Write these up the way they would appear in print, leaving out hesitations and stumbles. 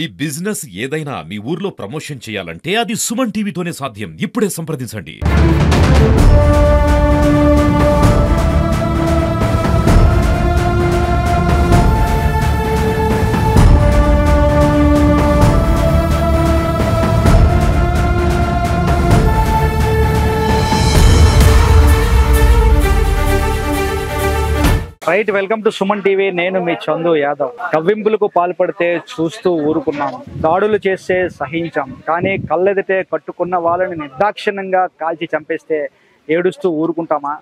ఈ బిజినెస్ ఏదైనా మీ ఊర్లో ప్రమోషన్ చేయాలంటే అది సుమన్ టీవీతోనే సాధ్యం. ఇప్పుడే సంప్రదించండి. Right, welcome to Suman TV. నేను మీ చందు యాదవ్. కవ్వింపులకు పాల్పడితే చూస్తూ ఊరుకున్నాం, దాడులు చేస్తే సహించాం, కానీ కళ్ళెదిటే కట్టుకున్న వాళ్ళని నిర్దాక్షిణ్యంగా కాల్చి చంపేస్తే ఏడుస్తూ ఊరుకుంటామా?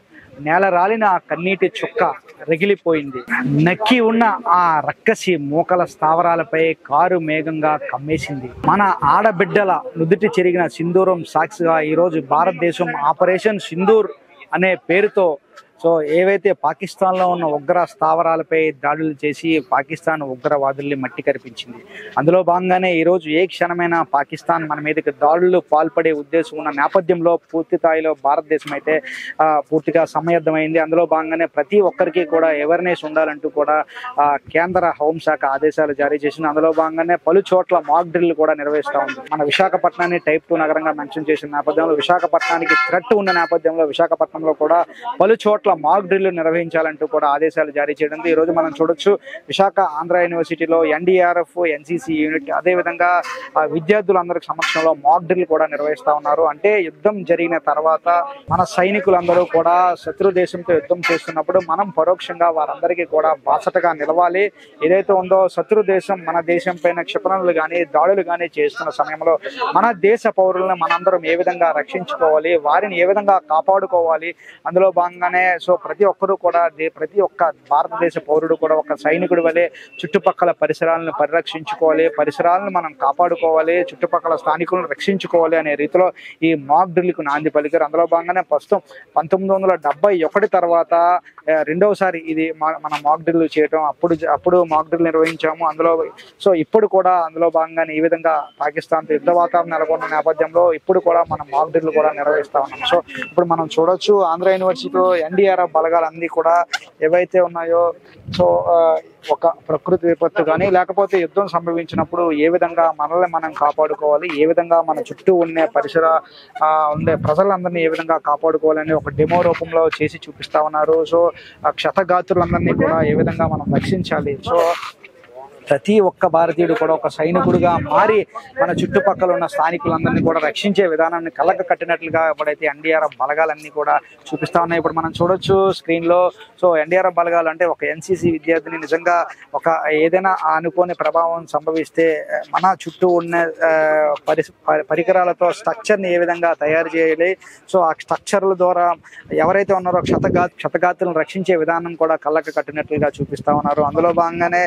నేల రాలిన ఆ కన్నీటి చుక్క రగిలిపోయింది. నక్కి ఉన్న ఆ రక్కసి మూకల స్థావరాలపై కారు మేఘంగా కమ్మేసింది. మన ఆడబిడ్డల నుదుటి చెరిగిన సింధూరం సాక్షిగా ఈరోజు భారతదేశం ఆపరేషన్ సింధూర్ అనే పేరుతో ఏవైతే పాకిస్తాన్లో ఉన్న ఉగ్ర స్థావరాలపై దాడులు చేసి పాకిస్తాన్ ఉగ్రవాదుల్ని మట్టి కరిపించింది. అందులో భాగంగానే ఈరోజు ఏ క్షణమైనా పాకిస్తాన్ మన మీదకి దాడులు పాల్పడే ఉద్దేశం ఉన్న నేపథ్యంలో పూర్తి స్థాయిలో భారతదేశం అయితే పూర్తిగా సమాయత్తమైంది. అందులో భాగంగానే ప్రతి ఒక్కరికి కూడా అవేర్నెస్ ఉండాలంటూ కూడా కేంద్ర హోంశాఖ ఆదేశాలు జారీ చేసింది. అందులో భాగంగానే పలు చోట్ల మాక్ డ్రిల్ కూడా నిర్వహిస్తూ ఉంది. మన విశాఖపట్నాన్ని టైప్ 2 నగరంగా మెన్షన్ చేసిన నేపథ్యంలో విశాఖపట్నానికి థ్రెట్ ఉన్న నేపథ్యంలో విశాఖపట్నంలో కూడా పలు చోట్ల మాక్ డ్రిల్ నిర్వహించాలంటూ కూడా ఆదేశాలు జారీ చేయడం. ఈ రోజు మనం చూడొచ్చు, విశాఖ ఆంధ్ర యూనివర్సిటీలో ఎన్డీఆర్ఎఫ్ ఎన్సీసీ యూనిట్ అదేవిధంగా విద్యార్థులందరి సమక్షంలో మాక్ డ్రిల్ కూడా నిర్వహిస్తా ఉన్నారు. అంటే యుద్ధం జరిగిన తర్వాత మన సైనికులందరూ కూడా శత్రు దేశంతో యుద్ధం చేస్తున్నప్పుడు మనం పరోక్షంగా వారందరికీ కూడా బాసటగా నిలవాలి. ఏదైతే ఉందో శత్రు దేశం మన దేశం పైన క్షిపణులు కానీ దాడులు కానీ చేస్తున్న సమయంలో మన దేశ పౌరులను మనందరం ఏ విధంగా రక్షించుకోవాలి, వారిని ఏ విధంగా కాపాడుకోవాలి, అందులో భాగంగానే ప్రతి ఒక్కరూ కూడా ప్రతి ఒక్క భారతదేశ పౌరుడు కూడా ఒక సైనికుడి వలె చుట్టుపక్కల పరిసరాలను పరిరక్షించుకోవాలి, పరిసరాలను మనం కాపాడుకోవాలి, చుట్టుపక్కల స్థానికులను రక్షించుకోవాలి అనే రీతిలో ఈ మాక్ డ్రిల్కు నాంది పలికారు. అందులో భాగంగానే ప్రస్తుతం 1971 తర్వాత రెండవసారి ఇది మన మాక్ డ్రిల్ చేయటం. అప్పుడు మాక్ డ్రిల్ నిర్వహించాము. అందులో ఇప్పుడు కూడా అందులో భాగంగానే ఈ విధంగా పాకిస్తాన్తో యుద్ధ వాతావరణం నెలకొన్న నేపథ్యంలో ఇప్పుడు కూడా మనం మాక్ డ్రిల్ కూడా నిర్వహిస్తా ఉన్నాం. ఇప్పుడు మనం చూడొచ్చు, ఆంధ్ర యూనివర్సిటీలో ఎన్డీఆర్ఎఫ్ బలగాలన్నీ కూడా ఏవైతే ఉన్నాయో ఒక ప్రకృతి విపత్తు కానీ లేకపోతే యుద్ధం సంభవించినప్పుడు ఏ విధంగా మనల్ని మనం కాపాడుకోవాలి, ఏ విధంగా మన చుట్టూ ఉండే ఉండే ప్రజలందరినీ ఏ విధంగా కాపాడుకోవాలని ఒక డెమో రూపంలో చేసి చూపిస్తా ఉన్నారు. క్షతగాత్రులందరినీ కూడా ఏ విధంగా మనం రక్షించాలి. ప్రతి ఒక్క భారతీయుడు కూడా ఒక సైనికుడిగా మారి మన చుట్టుపక్కల ఉన్న స్థానికులందరినీ కూడా రక్షించే విధానాన్ని కళ్ళకు కట్టినట్లుగా ఎప్పుడైతే ఎన్డీఆర్ఎఫ్ బలగాలన్నీ కూడా చూపిస్తా ఉన్నాయి. ఇప్పుడు మనం చూడొచ్చు స్క్రీన్ లో. ఎన్డీఆర్ఎఫ్ బలగాలు అంటే ఒక ఎన్సీసీ విద్యార్థిని నిజంగా ఒక ఏదైనా అనుకోని ప్రభావం సంభవిస్తే మన చుట్టూ ఉన్న పరికరాలతో స్ట్రక్చర్ని ఏ విధంగా తయారు చేయాలి, ఆ స్ట్రక్చర్ల ద్వారా ఎవరైతే ఉన్నారో క్షతగాత్రులను రక్షించే విధానం కూడా కళ్ళకు కట్టినట్లుగా చూపిస్తా ఉన్నారు. అందులో భాగంగానే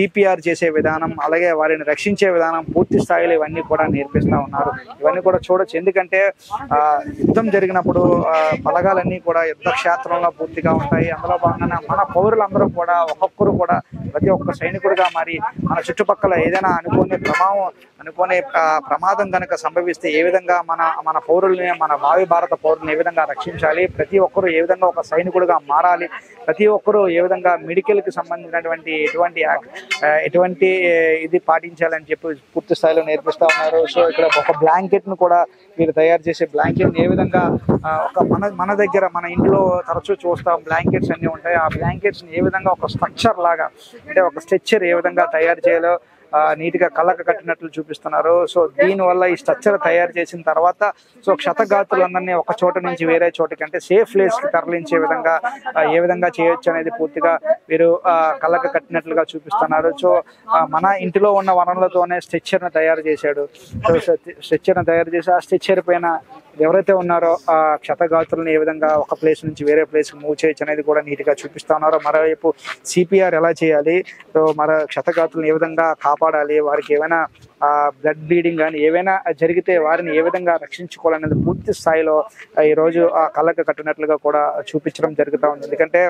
సిపిఆర్ చేసే విధానం, అలాగే వారిని రక్షించే విధానం పూర్తి స్థాయిలో ఇవన్నీ కూడా నేర్పిస్తూ ఉన్నారు. ఇవన్నీ కూడా చూడొచ్చు. ఎందుకంటే యుద్ధం జరిగినప్పుడు బలగాలన్నీ కూడా యుద్ధ క్షేత్రంలో పూర్తిగా ఉంటాయి. అందులో భాగంగా మన పౌరులందరూ కూడా ఒక్కొక్కరు కూడా ప్రతి ఒక్క సైనికుడిగా మరి మన చుట్టుపక్కల ఏదైనా అనుకోని ప్రమాదం కనుక సంభవిస్తే ఏ విధంగా మన పౌరుల్ని, మన భావి భారత పౌరుల్ని ఏ విధంగా రక్షించాలి, ప్రతి ఒక్కరు ఏ విధంగా ఒక సైనికుడిగా మారాలి, ప్రతి ఒక్కరూ ఏ విధంగా మెడికల్కి సంబంధించినటువంటి ఎటువంటి ఇది పాటించాలని చెప్పి పూర్తి స్థాయిలో నేర్పిస్తా ఉన్నారు. ఇక్కడ ఒక బ్లాంకెట్ ను కూడా మీరు తయారు చేసే బ్లాంకెట్ ఏ విధంగా మన దగ్గర మన ఇంట్లో తరచూ చూస్తాం, బ్లాంకెట్స్ అన్ని ఉంటాయి. ఆ బ్లాంకెట్స్ ఏ విధంగా ఒక స్ట్రక్చర్ లాగా, అంటే ఒక స్ట్రక్చర్ ఏ విధంగా తయారు చేయాలో నీట్గా కళ్ళకు కట్టినట్లు చూపిస్తున్నారు. దీనివల్ల ఈ స్ట్రక్చర్ తయారు చేసిన తర్వాత క్షతగాత్రులందరినీ ఒక చోట నుంచి వేరే చోటకి, అంటే సేఫ్ ప్లేస్ కి తరలించే విధంగా ఏ విధంగా చేయొచ్చు అనేది పూర్తిగా వీరు కళ్ళకు కట్టినట్లుగా చూపిస్తున్నారు. మన ఇంటిలో ఉన్న వనరులతోనే స్ట్రక్చర్ ని తయారు చేశాడు. స్ట్రక్చర్ ని తయారు చేసి ఆ స్ట్రక్చర్ పైన ఎవరైతే ఉన్నారో ఆ క్షతగాత్రులను ఏ విధంగా ఒక ప్లేస్ నుంచి వేరే ప్లేస్ కి మూవ్ చేయొచ్చు అనేది కూడా నీట్ గా చూపిస్తా ఉన్నారు. మరోవైపు సిపిఆర్ ఎలా చేయాలి, క్షతగాత్రులను ఏ విధంగా కాపాడాలి, వారికి ఏమైనా బ్లడ్ బ్లీడింగ్ కానీ ఏవైనా జరిగితే వారిని ఏ విధంగా రక్షించుకోవాలనేది పూర్తి స్థాయిలో ఈరోజు ఆ కళ్ళకు కట్టినట్లుగా కూడా చూపించడం జరుగుతూ ఉంది. ఎందుకంటే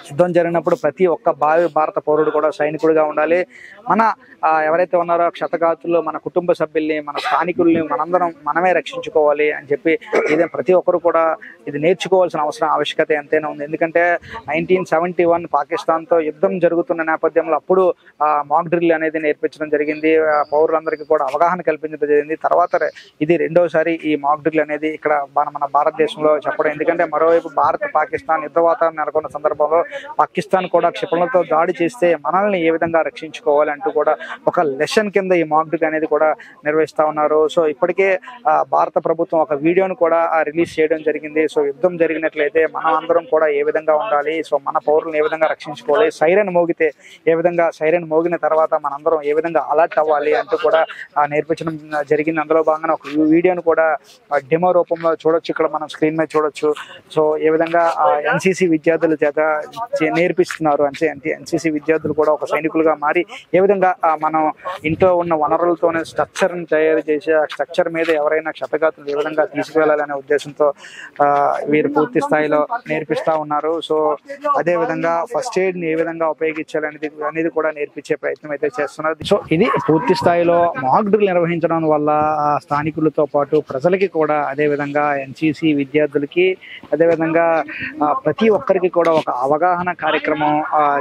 యుద్ధం జరిగినప్పుడు ప్రతి ఒక్క భారత పౌరుడు కూడా సైనికుడిగా ఉండాలి. మన ఎవరైతే ఉన్నారో క్షతగాతుల్లో మన కుటుంబ సభ్యుల్ని, మన స్థానికుల్ని మనమే రక్షించుకోవాలి అని చెప్పి ప్రతి ఒక్కరు కూడా ఇది నేర్చుకోవాల్సిన ఆవశ్యకత ఎంతైనా ఉంది. ఎందుకంటే 1971 పాకిస్తాన్తో యుద్ధం జరుగుతున్న నేపథ్యంలో అప్పుడు మాక్ డ్రిల్ అనేది నేర్పించడం జరిగింది. పౌరులందరికీ కూడా అవగాహన కల్పించడం జరిగింది. తర్వాత ఇది రెండోసారి ఈ మాక్ డ్రిల్ అనేది ఇక్కడ మన భారతదేశంలో చెప్పడం. ఎందుకంటే మరోవైపు భారత్ పాకిస్తాన్ యుద్ధ వాతావరణం నెలకొన్న సందర్భంలో పాకిస్తాన్ కూడా క్షిపణులతో దాడి చేస్తే మనల్ని ఏ విధంగా రక్షించుకోవాలి అంటూ కూడా ఒక లెసన్ కింద ఈ మాక్ డ్రిల్ అనేది కూడా నిర్వహిస్తా ఉన్నారు. సో ఇప్పటికే భారత ప్రభుత్వం ఒక వీడియోను కూడా రిలీజ్ చేయడం జరిగింది. సో యుద్ధం జరిగినట్లయితే మనం అందరం కూడా ఏ విధంగా ఉండాలి, సో మన పౌరులను ఏ విధంగా రక్షించుకోవాలి, సైరన్ మోగితే ఏ విధంగా, సైరన్ మోగిన తర్వాత మనందరం ఏ విధంగా అలర్ట్ అవ్వాలి అంటూ కూడా నేర్పించడం జరిగింది. అందులో భాగంగా ఒక వీడియోను కూడా డెమో రూపంలో చూడొచ్చు, ఇక్కడ మనం స్క్రీన్ మీద చూడొచ్చు. సో ఏ విధంగా ఎన్సీసీ విద్యార్థుల చేత నేర్పిస్తున్నారు అంటే ఎన్సీసీ విద్యార్థులు కూడా ఒక సైనికులుగా మారి ఏ విధంగా మనం ఇంట్లో ఉన్న వనరులతోనే స్ట్రక్చర్ని తయారు చేసి ఆ స్ట్రక్చర్ మీద ఎవరైనా క్షతగాతులు ఏ విధంగా తీసుకువెళ్ళాలనే ఉద్దేశంతో వీరు పూర్తి స్థాయిలో నేర్పిస్తా ఉన్నారు. సో అదే విధంగా ఫస్ట్ ఎయిడ్ ని ఏ విధంగా ఉపయోగించాలనేది కూడా నేర్పించే ప్రయత్నం అయితే చేస్తున్నారు. సో ఇది పూర్తి స్థాయిలో మాక్ డ్రిల్ నిర్వహించడం వల్ల స్థానికులతో పాటు ప్రజలకి కూడా, అదే విధంగా ఎన్సీసీ విద్యార్థులకి, అదే విధంగా ప్రతి ఒక్కరికి కూడా ఒక అవగాహన కార్యక్రమం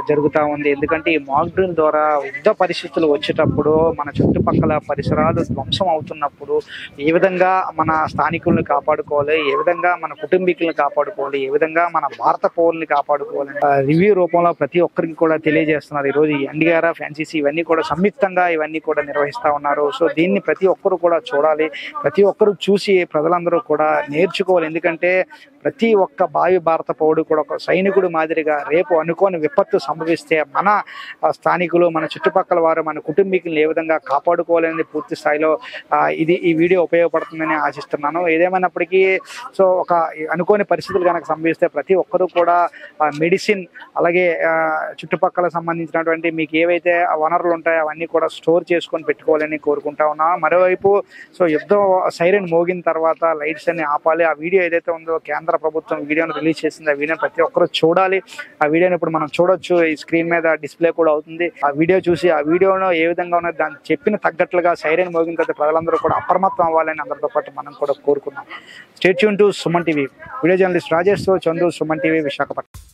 జరుగుతూ ఉంది. ఎందుకంటే ఈ మాక్ డ్రిల్ ద్వారా యుద్ధ పరిస్థితులు వచ్చేటప్పుడు, మన చుట్టుపక్కల పరిసరాలు ధ్వంసం అవుతున్నప్పుడు ఏ విధంగా మన స్థానికుల్ని కాపాడుకోవాలి, ఏ విధంగా మన కుటుంబీకులను కాపాడుకోవాలి, ఏ విధంగా మన భారత పౌరుల్ని కాపాడుకోవాలి రివ్యూ రూపంలో ప్రతి ఒక్కరికి కూడా తెలియజేస్తున్నారు. ఈరోజు ఎన్డీఆర్ఎఫ్, ఎన్సీసీ ఇవన్నీ కూడా సంయుక్తంగా ఇవన్నీ కూడా నిర్వహిస్తూ ఉన్నారు. సో దీన్ని ప్రతి ఒక్కరు కూడా చూడాలి, ప్రతి ఒక్కరు చూసి ప్రజలందరూ కూడా నేర్చుకోవాలి. ఎందుకంటే ప్రతి ఒక్క భారత పౌరుడు కూడా ఒక సైనికుడు మాదిరిగా రేపు అనుకోని విపత్తు సంభవిస్తే మన స్థానికులు, మన చుట్టుపక్కల వారు, మన కుటుంబీకులను ఏ విధంగా కాపాడుకోవాలనేది పూర్తి స్థాయిలో ఈ వీడియో ఉపయోగపడుతుందని ఆశిస్తున్నాను. ఏదేమైనప్పటికీ సో ఒక అనుకోని పరిస్థితులు కనుక సంభవిస్తే ప్రతి ఒక్కరూ కూడా మెడిసిన్, అలాగే చుట్టుపక్కల సంబంధించినటువంటి మీకు ఏవైతే వనరులు ఉంటాయో అవన్నీ కూడా స్టోర్ చేసుకొని పెట్టుకోవాలని కోరుకుంటా ఉన్నాం. మరోవైపు సో యుద్ధం సైరన్ మోగిన తర్వాత లైట్స్ అన్ని ఆపాలి. ఆ వీడియో ఏదైతే ఉందో కేంద్ర ప్రభుత్వం వీడియోను రిలీజ్ చేసింది. ఆ వీడియోని ప్రతి ఒక్కరూ చూడాలి. ఆ వీడియోని ఇప్పుడు మనం చూడొచ్చు, ఈ స్క్రీన్ మీద డిస్ప్లే కూడా అవుతుంది. ఆ వీడియో చూసి ఆ వీడియోలో ఏ విధంగా ఉన్నది దాన్ని చెప్పిన తగ్గట్లుగా సైరన్ మోగిన తర్వాత ప్రజలందరూ కూడా అప్రమత్తం అవ్వాలని అందరితో పాటు మనం కూడా కోరుకున్నాం. Stay tune to Suman TV. Video journalist Rajesh Chandu, Suman TV, Visakhapatnam.